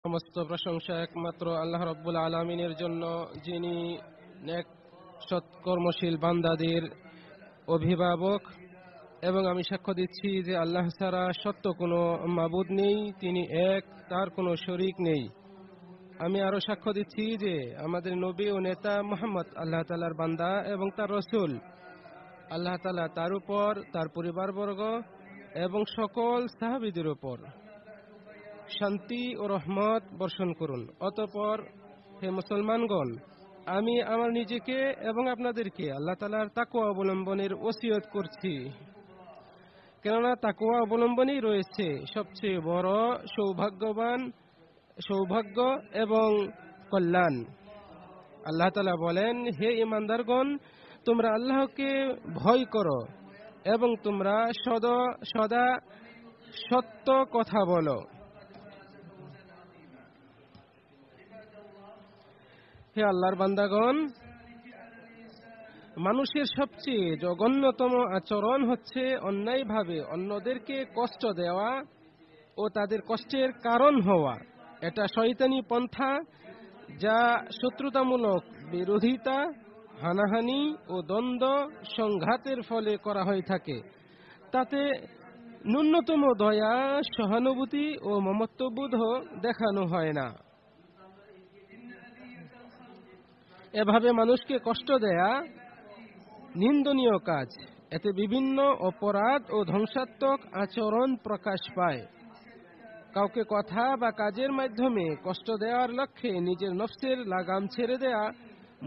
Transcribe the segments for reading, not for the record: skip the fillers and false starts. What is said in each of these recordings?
সমস্ত প্রশংসা একমাত্র আল্লাহ রাব্বুল আলামিনের জন্য, যিনি নেক সৎকর্মশীল বান্দাদের অভিভাবক। এবং আমি সাক্ষ্য দিচ্ছি যে আল্লাহ ছাড়া সত্য কোনো মাবুদ নেই, তিনি এক, তার কোনো শরীক নেই। আমি আরো সাক্ষ্য দিচ্ছি যে আমাদের নবী ও নেতা মুহাম্মদ আল্লাহ তাআলার বান্দা এবং তার রাসূল। আল্লাহ তাআলা তার উপর, তার পরিবারবর্গ এবং সকল সাহাবীদের উপর শান্তি ও রহমত বর্ষণ করুন। অতঃপর হে মুসলমানগণ, আমি আমার নিজেকে এবং আপনাদেরকে আল্লাহ তাআলার তাকওয়া অবলম্বনের ওসিয়ত করছি, কেননা তাকওয়া অবলম্বনেই রয়েছে সবচেয়ে বড় সৌভাগ্য এবং কল্যাণ। আল্লাহ তাআলা বলেন, হে ঈমানদারগণ, তোমরা আল্লাহকে ভয় করো এবং তোমরা সদা সত্য কথা বলো। হে আল্লাহর বান্দাগণ, মানুষের সবচেয়ে জঘন্যতম আচরণ হচ্ছে অন্যায়ভাবে অন্যদেরকে কষ্ট দেওয়া ও তাদের কষ্টের কারণ হওয়া। এটা শয়তানি পন্থা, যা শত্রুতামূলক বিরোধিতা, হানাহানি ও দ্বন্দ্ব সংঘাতের ফলে করা হয়ে থাকে। তাতে ন্যূনতম দয়া, সহানুভূতি ও মমত্ববোধও দেখানো হয় না। এভাবে মানুষকে কষ্ট দেয়া নিন্দনীয় কাজ। এতে বিভিন্ন অপরাধ ও ধ্বংসাত্মক আচরণ প্রকাশ পায়। কাউকে কথা বা কাজের মাধ্যমে কষ্ট দেওয়ার লক্ষ্যে নিজের নফসের লাগাম ছেড়ে দেয়া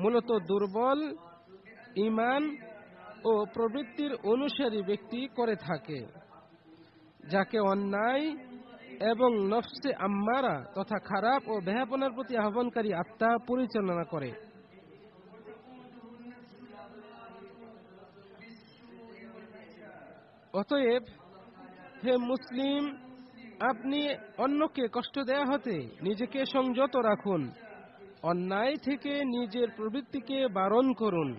মূলত দুর্বল ঈমান ও প্রবৃত্তির অনুসারী ব্যক্তি করে থাকে, যাকে অন্যায় এবং নফসে আম্মারা তথা খারাপ ও বেহাপনার প্রতি আহ্বানকারী আত্মা পরিচালনা করে। অতএব হে মুসলিম, আপনি অন্যকে কষ্ট দেয়া হতে নিজেকে সংযত রাখুন, অন্যায় থেকে নিজের প্রবৃত্তিকে বারণ করুন।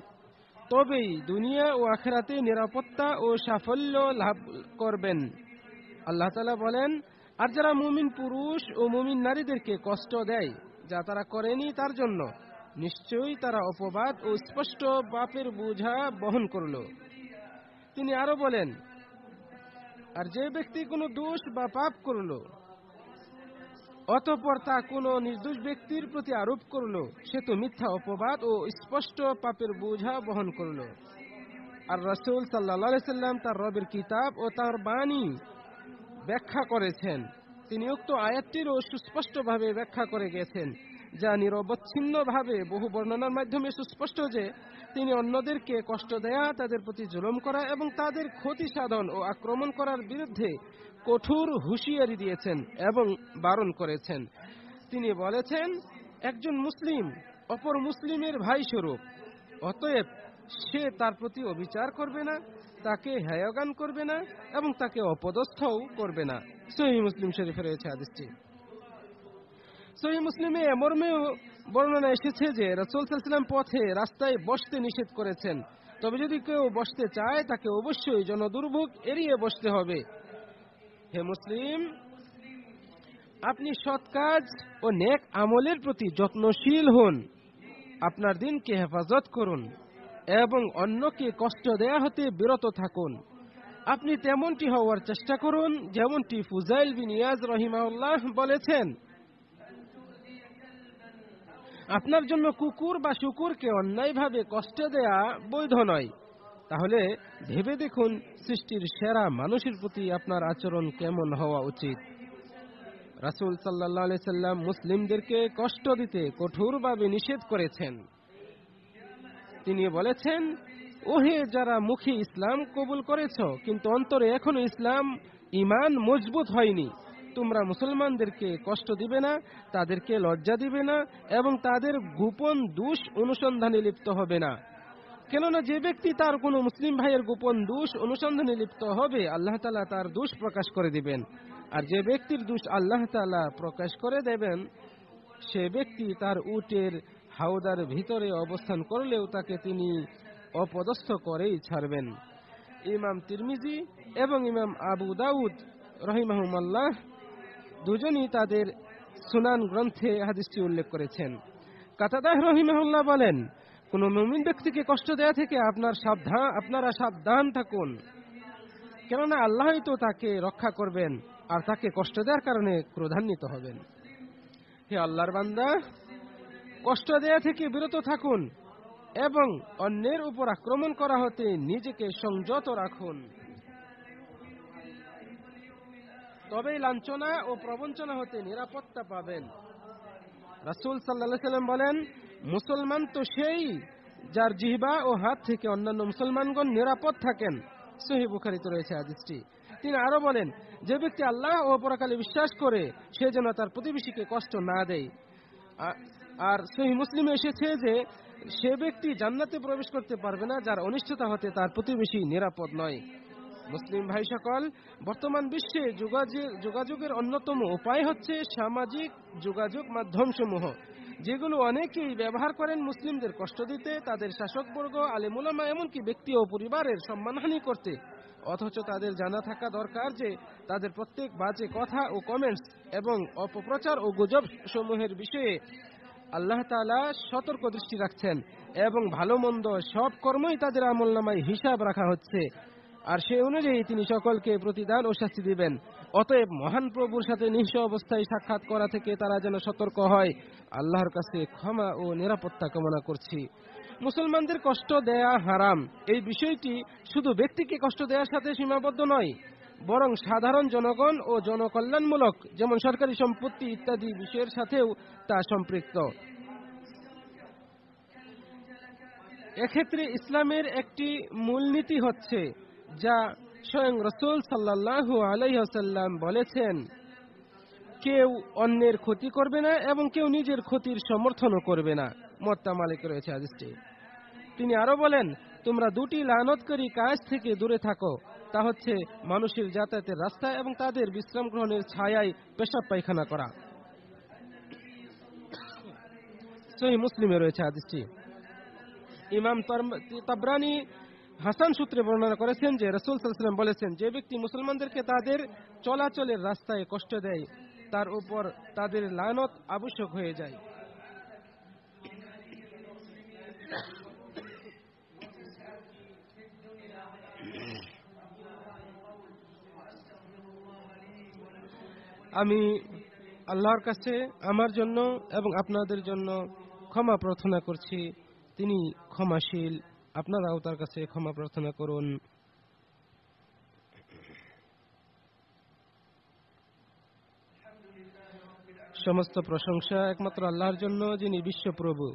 তবেই দুনিয়া ও আখিরাতে নিরাপত্তা ও সাফল্য লাভ করবেন। আল্লাহ তাআলা বলেন, আর যারা মুমিন পুরুষ ও মুমিন নারীদেরকে কষ্ট দেয় যা তারা করেনি তার জন্য, নিশ্চয়ই তারা অপবাদ ও স্পষ্ট পাপের বোঝা বহন করল। তিনি আরো বলেন, আর যে ব্যক্তি কোনো দোষ বা পাপ করল অতঃপর তা কোনো নির্দোষ ব্যক্তির প্রতি আরোপ করল, সে তো মিথ্যা অপবাদ ও স্পষ্ট পাপের বোঝা বহন করল। আর রাসূল সাল্লাল্লাহু আলাইহি সাল্লাম তার রবের কিতাব ও তার বাণী ব্যাখ্যা করেছেন। তিনি উক্ত আয়াতটিরও সুস্পষ্টভাবে ব্যাখ্যা করে গেছেন, যা নিরবচ্ছিন্নভাবে বহু বর্ণনার মাধ্যমে সুস্পষ্ট যে তিনি অন্যদেরকে কষ্ট দেয়া, তাদের প্রতি জুলুম করা এবং তাদের ক্ষতি সাধন ও আক্রমণ করার বিরুদ্ধে কঠোর হুঁশিয়ারি দিয়েছেন এবং বারণ করেছেন। তিনি বলেছেন, একজন মুসলিম অপর মুসলিমের ভাই স্বরূপ, অতএব সে তার প্রতি অবিচার করবে না, তাকে হেয়জ্ঞান করবে না এবং তাকে অপদস্থও করবে না। সহিহ মুসলিম শরীফে রয়েছে হাদিসটি। সহিহ মুসলিমে মর্মেও বর্ণনা এসেছে যে রাসূল সাল্লাল্লাহু আলাইহি ওয়াসাল্লাম পথে রাস্তায় বসতে নিষেধ করেছেন, তবে যদি কেউ বসতে চায় তাকে অবশ্যই জনদুর্ভোগ এড়িয়ে বসতে হবে। হে মুসলিম, আপনি সৎ কাজ ও নেক আমলের প্রতি যত্নশীল হন, আপনার দিনকে হেফাজত করুন এবং অন্যকে কষ্ট দেয়া হতে বিরত থাকুন। আপনি তেমনটি হওয়ার চেষ্টা করুন যেমনটি ফুজাইল বিন ইয়াজ রাহিমাহুল্লাহ বলেছেন, আপনার জন্য কুকুর বা শুকুরকে অন্যায়ভাবে কষ্ট দেয়া বৈধ নয়। তাহলে ভেবে দেখুন সৃষ্টির সেরা মানুষের প্রতি আপনার আচরণ কেমন হওয়া উচিত। রাসূল সাল্লাল্লাহু আলাইহি সাল্লাম মুসলিমদেরকে কষ্ট দিতে কঠোরভাবে নিষেধ করেছেন। তিনি বলেছেন, ওহে যারা মুখে ইসলাম কবুল করেছ কিন্তু অন্তরে এখনো ঈমান মজবুত হয়নি, তোমরা মুসলমানদেরকে কষ্ট দিবে না, তাদেরকে লজ্জা দিবে না এবং তাদের গোপন দোষ অনুসন্ধানে লিপ্ত হবে না। কেননা যে ব্যক্তি তার কোনো মুসলিম ভাইয়ের গোপন দোষ অনুসন্ধানে লিপ্ত হবে, আল্লাহ তাআলা তার দোষ প্রকাশ করে দিবেন। আর যে ব্যক্তির দোষ আল্লাহ তাআলা প্রকাশ করে দেবেন, সে ব্যক্তি তার উটের হাওদার ভিতরে অবস্থান করলেও তাকে তিনি অপদস্থ করেই ছাড়বেন। ইমাম তিরমিজি এবং ইমাম আবু দাউদ রাহিমাহুমাল্লাহ দুজনই তাদের সুনান গ্রন্থে হাদিসটি উল্লেখ করেছেন। কাতাদাহ রাহিমাহুল্লাহ বলেন, কোন মুমিন ব্যক্তিকে কষ্ট দেয়া থেকে আপনারা সাবধান থাকুন, কেননা আল্লাহই তো তাকে রক্ষা করবেন আর তাকে কষ্ট দেওয়ার কারণে ক্রোধান্বিত হবেন। হে আল্লাহর বান্দা, কষ্ট দেয়া থেকে বিরত থাকুন এবং অন্যের উপর আক্রমণ করা হতে নিজেকে সংযত রাখুন, তবেই লাঞ্ছনা ও প্রবঞ্চনা হতে নিরাপত্তা পাবেন। রাসূল সাল্লাল্লাহু আলাইহি ওয়াসাল্লাম বলেন, মুসলমান তো সেই যার জিহ্বা ও হাত থেকে অন্যান্য মুসলমানগণ নিরাপদ থাকেন। সহিহ বুখারীতে রয়েছে হাদিসটি। তিনি আরো বলেন, যে ব্যক্তি আল্লাহ ও পরকালে বিশ্বাস করে সে যেন তার প্রতিবেশীকে কষ্ট না দেয়। আর সহিহ মুসলিমে এসেছে যে সে ব্যক্তি জান্নাতে প্রবেশ করতে পারবে না যার অনিষ্টতা হতে তার প্রতিবেশী নিরাপদ নয়। মুসলিম ভাই সকল, বর্তমান বিশ্বে যোগাযোগের অন্যতম উপায় হচ্ছে সামাজিক যোগাযোগ মাধ্যমসমূহ, যেগুলো অনেকেই ব্যবহার করেন মুসলিমদের কষ্ট দিতে, তাদের শাসকবর্গ, আলেম উলামা, এমনকি ব্যক্তি ও পরিবারের সম্মানহানি করতে। অথচ তাদের জানা থাকা দরকার যে তাদের প্রত্যেক বাজে কথা ও কমেন্টস এবং অপপ্রচার ও গুজব সমূহের বিষয়ে আল্লাহ তাআলা সতর্ক দৃষ্টি রাখছেন এবং ভালো মন্দ সব কর্মই তাদের আমলনামায় হিসাব রাখা হচ্ছে, আর সে অনুযায়ী তিনি সকলকে প্রতিদান ও শাস্তি দিবেন। অতএব মহান প্রভুর সাথে নিঃস্ব অবস্থায় সাক্ষাৎ করা থেকে তারা যেন সতর্ক হয়, আল্লাহর কাছে ক্ষমা ও নিরাপত্তা কামনা করছি। মুসলমানদের কষ্ট দেয়া হারাম, এই বিষয়টি শুধু ব্যক্তিকে কষ্ট দেওয়ার সাথে সীমাবদ্ধ নয়, বরং সাধারণ জনগণ ও জনকল্যাণমূলক যেমন সরকারি সম্পত্তি ইত্যাদি বিষয়ের সাথেও তা সম্পৃক্ত। এক্ষেত্রে ইসলামের একটি মূলনীতি হচ্ছে, যা স্বয়ং রাসূল সাল্লাল্লাহু আলাইহি ওয়াসাল্লাম বলেছেন, কেউ অন্যের ক্ষতি করবে না এবং কেউ নিজের ক্ষতির সমর্থনও করবে না। মুওয়াত্তা মালিকে রয়েছে হাদিসটি। তিনি আরো বলেন, তোমরা দুটি লানতকারী কাজ থেকে দূরে থাকো, তা হচ্ছে মানুষের যাতায়াতের রাস্তা এবং তাদের বিশ্রাম গ্রহণের ছায়ায় পেশাব পায়খানা করা। সহিহ মুসলিমে রয়েছে হাদিসটি। ইমাম তাবরানী হাসান সূত্রে বর্ণনা করেছেন যে রাসূল সাল্লাল্লাহু আলাইহি ওয়াসাল্লাম বলেছেন, যে ব্যক্তি মুসলমানদেরকে তাদের চলাচলের রাস্তায় কষ্ট দেয় তার উপর তাদের লানত আবশ্যক হয়ে যায়। আমি আল্লাহর কাছে আমার জন্য এবং আপনাদের জন্য ক্ষমা প্রার্থনা করছি। তিনি ক্ষমাশীল, আপনারাও তার কাছে ক্ষমা প্রার্থনা করুন। সমস্ত প্রশংসা একমাত্র আল্লাহর জন্য, যিনি বিশ্বপ্রভু,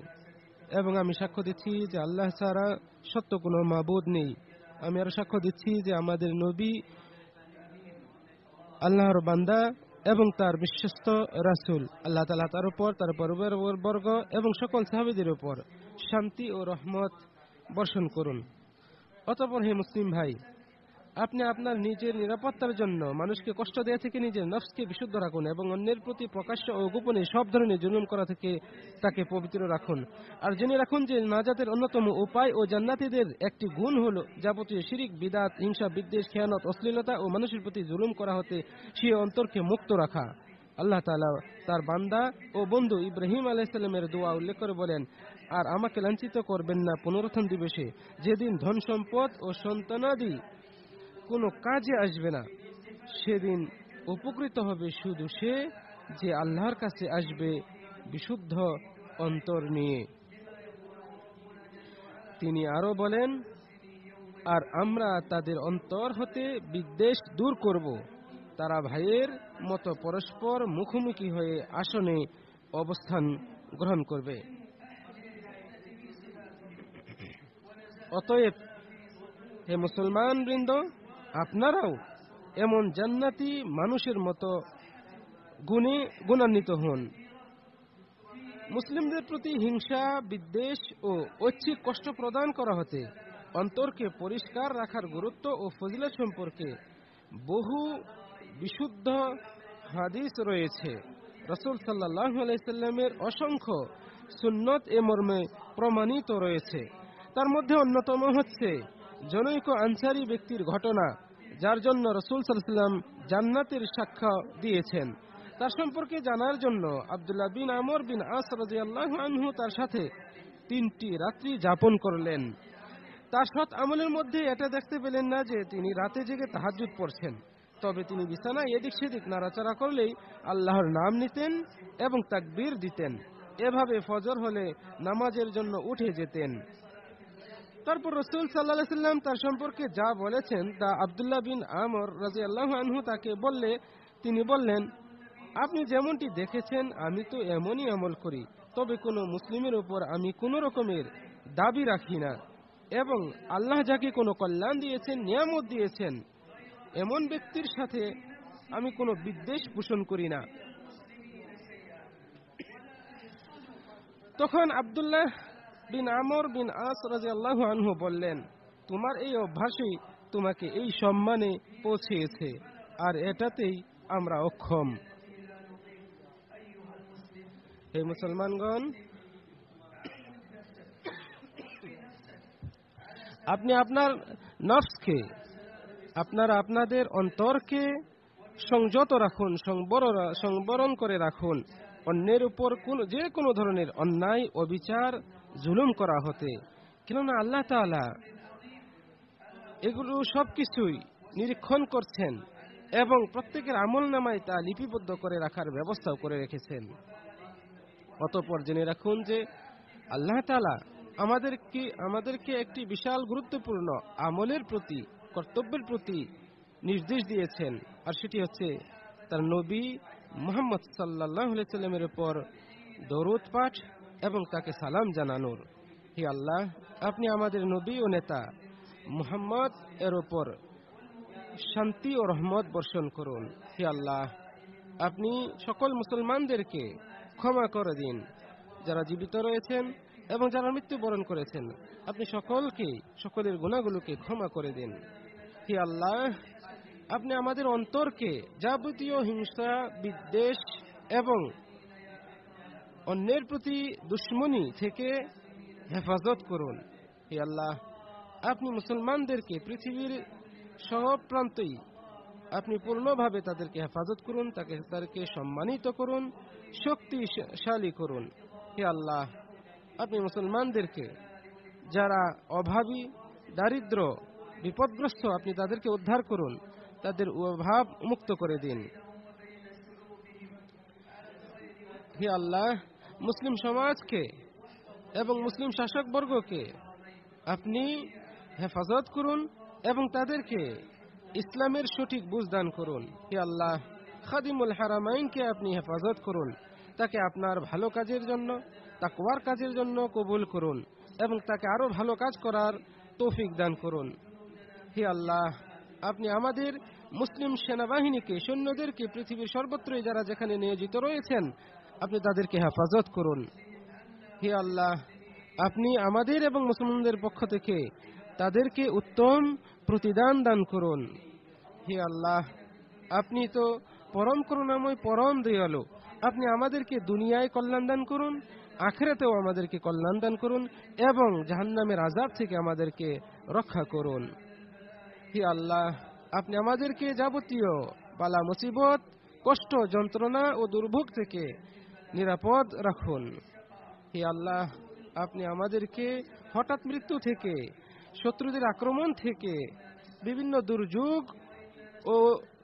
এবং আমি সাক্ষ্য দিচ্ছি যে আল্লাহ ছাড়া সত্য কোনো মাবুদ নেই। আমি আরো সাক্ষ্য দিচ্ছি যে আমাদের নবী আল্লাহর বান্দা এবং তার বিশ্বস্ত রাসূল। আল্লাহ তাআলা তার উপর, তার পরিবারবর্গ এবং সকল সাহাবীদের উপর শান্তি ও রহমত বর্ষণ করুন। অতঃপর হে মুসলিম ভাই, আপনি আপনার নিজের নিরাপত্তার জন্য মানুষকে কষ্ট দেয়া থেকে নিজের নফসকে বিশুদ্ধ রাখুন এবং অন্যের প্রতি প্রকাশ্য ও গোপনে সব ধরনের জুলুম করা থেকে তাকে পবিত্র রাখুন। আর জেনে রাখুন যে নাজাতের অন্যতম উপায় ও জান্নাতীদের একটি গুণ হলো যাবতীয় শিরিক, বিদআত, হিংসা, বিদ্বেষ, খেয়ানত, অশ্লীলতা ও মানুষের প্রতি জুলুম করা হতে সে অন্তরকে মুক্ত রাখা। আল্লাহ তাআলা তার বান্দা ও বন্ধু ইব্রাহিম আলাইহিস সালামের দোয়া উল্লেখ করে বলেন, আর আমাকে লাঞ্ছিত করবেন না পুনরুত্থান দিবসে, যেদিন ধন সম্পদ ও সন্তানাদি কোনো কাজে আসবে না। সেদিন উপকৃত হবে শুধু সে যে আল্লাহর কাছে আসবে বিশুদ্ধ অন্তর নিয়ে। তিনি আরো বলেন, আর আমরা তাদের অন্তর হতে বিদ্বেষ দূর করব, তারা ভাইয়ের মতো পরস্পর মুখোমুখি হয়ে আসনে অবস্থান গ্রহণ করবে। অতএব হে মুসলমান বৃন্দ, আপনারাও এমন জান্নাতি মানুষের মতো গুণে গুণান্বিত হন। মুসলিমদের প্রতি হিংসা, বিদ্বেষ ও ঐচ্ছিক কষ্ট প্রদান করা হতে অন্তরকে পরিষ্কার রাখার গুরুত্ব ও ফজিলত সম্পর্কে বহু বিশুদ্ধ হাদিস রয়েছে। রাসূল সাল্লাল্লাহু আলাইহি সাল্লামের অসংখ্য সুন্নত এ মর্মে প্রমাণিত রয়েছে। তার মধ্যে অন্যতম হচ্ছে জনৈক আনসারী ব্যক্তির ঘটনা, যার জন্য রাসূল সাল্লাল্লাহু আলাইহি সাল্লাম জান্নাতের সাক্ষ্য দিয়েছেন। তার সম্পর্কে জানার জন্য আব্দুল্লাহ বিন আমর বিন আস রাদিয়াল্লাহু আনহু তার সাথে 3টি রাত্রি যাপন করলেন। তার সৎ আমলের মধ্যে এটা দেখতে পেলেন না যে তিনি রাতে জেগে তাহাজ্জুদ পড়ছেন, তবে তিনি বিছানায় এদিক সেদিক নাড়াচাড়া করলেই আল্লাহর নাম নিতেন এবং তাকবীর দিতেন। এভাবে ফজর হলে নামাজের জন্য উঠে যেতেন। তারপর রাসূল সাল্লাল্লাহু আলাইহি সাল্লাম তার সম্পর্কে যা বলেছেন তা আব্দুল্লাহ বিন আমর রাদিয়াল্লাহু আনহু তাকে বললে তিনি বললেন, আপনি যেমনটি দেখেছেন আমি তো এমনই আমল করি, তবে কোনো মুসলিমের উপর আমি কোনো রকমের দাবি রাখি না, এবং আল্লাহ যাকে কোনো কল্যাণ দিয়েছেন, নিয়ামত দিয়েছেন, এমন ব্যক্তির সাথে আমি কোনো বিদ্বেষ পোষণ করি না। তখন আব্দুল্লাহ বিন আমর বিন আস রাদিয়াল্লাহু আনহু বললেন, তোমার এই অভ্যাসই তোমাকে এই সম্মানে পৌঁছেছে, আর এটাতেই আমরা অক্ষম। হে মুসলমানগণ, আপনি আপনার নফসকে, আপনারা আপনাদের অন্তরকে সংযত রাখুন, সংবরণ করে রাখুন অন্যের উপর যে কোনো ধরনের অন্যায়, অবিচার, জুলুম করা হতে। কেননা আল্লাহ তাআলা এগুলো সবকিছুই নিরীক্ষণ করছেন এবং প্রত্যেকের আমল নামায় তা লিপিবদ্ধ করে রাখার ব্যবস্থাও করে রেখেছেন। অতঃপর জেনে রাখুন যে আল্লাহ তাআলা আমাদেরকে একটি বিশাল গুরুত্বপূর্ণ আমলের প্রতি, কর্তব্যের প্রতি নির্দেশ দিয়েছেন, আর সেটি হচ্ছে তার নবী মুহাম্মদ সাল্লাল্লাহু আলাইহি সাল্লামের উপর দরুদ পাঠ এবং তাকে সালাম জানানোর। হে আল্লাহ, আপনি আমাদের নবী ও নেতা মুহাম্মদ এর উপর শান্তি ও রহমত বর্ষণ করুন। হে আল্লাহ, আপনি সকল মুসলমানদেরকে ক্ষমা করে দিন, যারা জীবিত রয়েছেন এবং যারা মৃত্যুবরণ করেছেন। আপনি সকলের গুনাহগুলোকে ক্ষমা করে দিন। হে আল্লাহ, আপনি আমাদের অন্তরকে যাবতীয় হিংসা, বিদ্বেষ এবং অন্যের প্রতি দুশমনী থেকে হেফাজত করুন। হে আল্লাহ, আপনি মুসলমানদেরকে পৃথিবীর সব প্রান্তেই আপনি পূর্ণভাবে তাদেরকে হেফাজত করুন, তাদেরকে সম্মানিত করুন, শক্তিশালী করুন। হে আল্লাহ, আপনি মুসলমানদেরকে যারা অভাবী, দারিদ্র, বিপদগ্রস্ত, আপনি তাদেরকে উদ্ধার করুন, তাদের অভাব মুক্ত করে দিন। হে আল্লাহ, মুসলিম সমাজকে এবং মুসলিম শাসকবর্গকে আপনি হেফাজত করুন এবং তাদেরকে ইসলামের সঠিক বুঝ দান করুন। হে আল্লাহ, খাদিমুল হারামাইনকে আপনি হেফাজত করুন, তাকে আপনার ভালো কাজের জন্য, তাকওয়ার কাজের জন্য কবুল করুন এবং তাকে আরো ভালো কাজ করার তৌফিক দান করুন। হে আল্লাহ, আপনি আমাদের মুসলিম সেনাবাহিনীকে, সৈন্যদেরকে পৃথিবীর সর্বত্রই যারা যেখানে নিয়োজিত রয়েছেন আপনি তাদেরকে হেফাজত করুন। হে আল্লাহ, আপনি আমাদের এবং মুসলমানদের পক্ষ থেকে তাদেরকে উত্তম প্রতিদান দান করুন। হে আল্লাহ, আপনি তো পরম করুণাময়, পরম দয়ালু। আপনি আমাদেরকে দুনিয়ায় কল্যাণ দান করুন, আখিরাতেও আমাদেরকে কল্যাণ দান করুন এবং জাহান্নামের আযাব থেকে আমাদেরকে রক্ষা করুন। হে আল্লাহ, আপনি আমাদেরকে যাবতীয় বালা মুসিবত, কষ্ট, যন্ত্রণা ও দুর্ভোগ থেকে নিরাপদ রাখুন। হে আল্লাহ, আপনি আমাদেরকে হঠাৎ মৃত্যু থেকে, শত্রুদের আক্রমণ থেকে, বিভিন্ন দুর্যোগ ও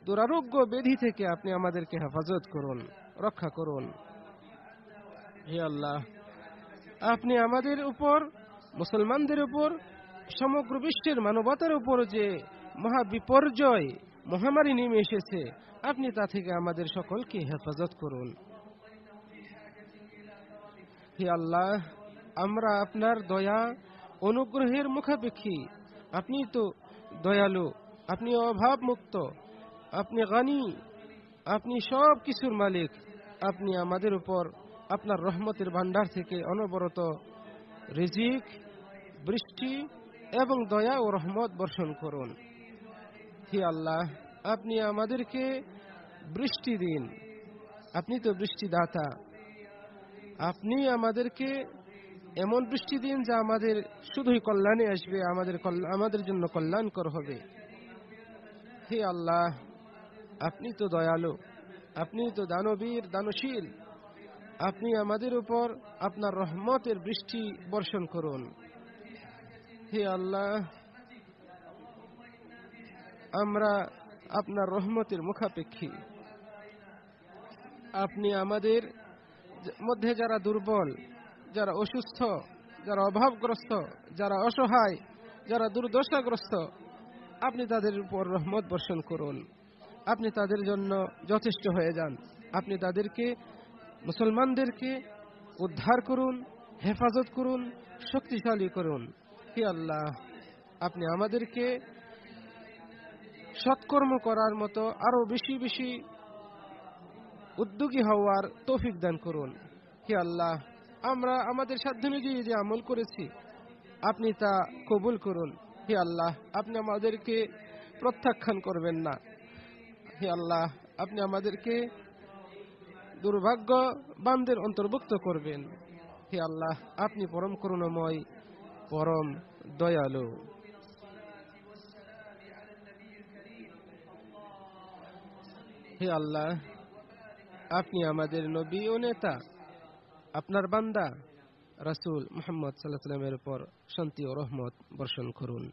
দুরারোগ্য ব্যাধি থেকে আপনি আমাদেরকে হেফাজত করুন, রক্ষা করুন। হে আল্লাহ, আপনি আমাদের উপর, মুসলমানদের উপর, সমগ্র বিশ্বের মানবতার উপর যে মহা বিপর্যয়, মহামারী নেমে এসেছে, আপনি তা থেকে আমাদের সকলকে হেফাজত করুন। হে আল্লাহ, আমরা আপনার দয়া, অনুগ্রহের মুখাপেক্ষী। আপনি তো দয়ালু, আপনি অভাব মুক্ত, আপনি গানি, আপনি সব কিছুর মালিক। আপনি আমাদের উপর আপনার রহমতের ভান্ডার থেকে অনবরত রিজিক, বৃষ্টি এবং দয়া ও রহমত বর্ষণ করুন। হে আল্লাহ, আপনি আমাদেরকে বৃষ্টি দিন, আপনি তো বৃষ্টিদাতা। আপনি আমাদেরকে এমন বৃষ্টি দিন যা আমাদের শুধুই কল্যাণে আসবে, আমাদের জন্য কল্যাণকর হবে। হে আল্লাহ, আপনি তো দয়ালু, আপনি তো দানবীর দানশীল। আপনি আমাদের উপর আপনার রহমতের বৃষ্টি বর্ষণ করুন। হে আল্লাহ, আমরা আপনার রহমতের মুখাপেক্ষী। আপনি আমাদের মধ্যে যারা দুর্বল, যারা অসুস্থ, যারা অভাবগ্রস্ত, যারা অসহায়, যারা দুর্দশাগ্রস্ত, আপনি তাদের উপর রহমত বর্ষণ করুন। আপনি তাদের জন্য যথেষ্ট হয়ে যান। আপনি তাদেরকে, মুসলমানদেরকে উদ্ধার করুন, হেফাজত করুন, শক্তিশালী করুন। হে আল্লাহ, আপনি আমাদেরকে সৎকর্ম করার মতো আরো বেশি বেশি উদ্যোগী হওয়ার তৌফিক দান করুন। হে আল্লাহ, আমরা আমাদের সাধ্য অনুযায়ী যে আমল করেছি আপনি তা কবুল করুন। হে আল্লাহ, আপনি আমাদেরকে প্রত্যাখ্যান করবেন না। হে আল্লাহ, আপনি আমাদেরকে দুর্ভাগ্যবানদের অন্তর্ভুক্ত করবেন। হে আল্লাহ, আপনি পরম করুণাময়, পরম দয়ালু। হে আল্লাহ, আপনি আমাদের নবী ও নেতা, আপনার বান্দা রাসূল মুহাম্মদ সাল্লাল্লাহু আলাইহি ওয়াসাল্লামের উপর শান্তি ও রহমত বর্ষণ করুন।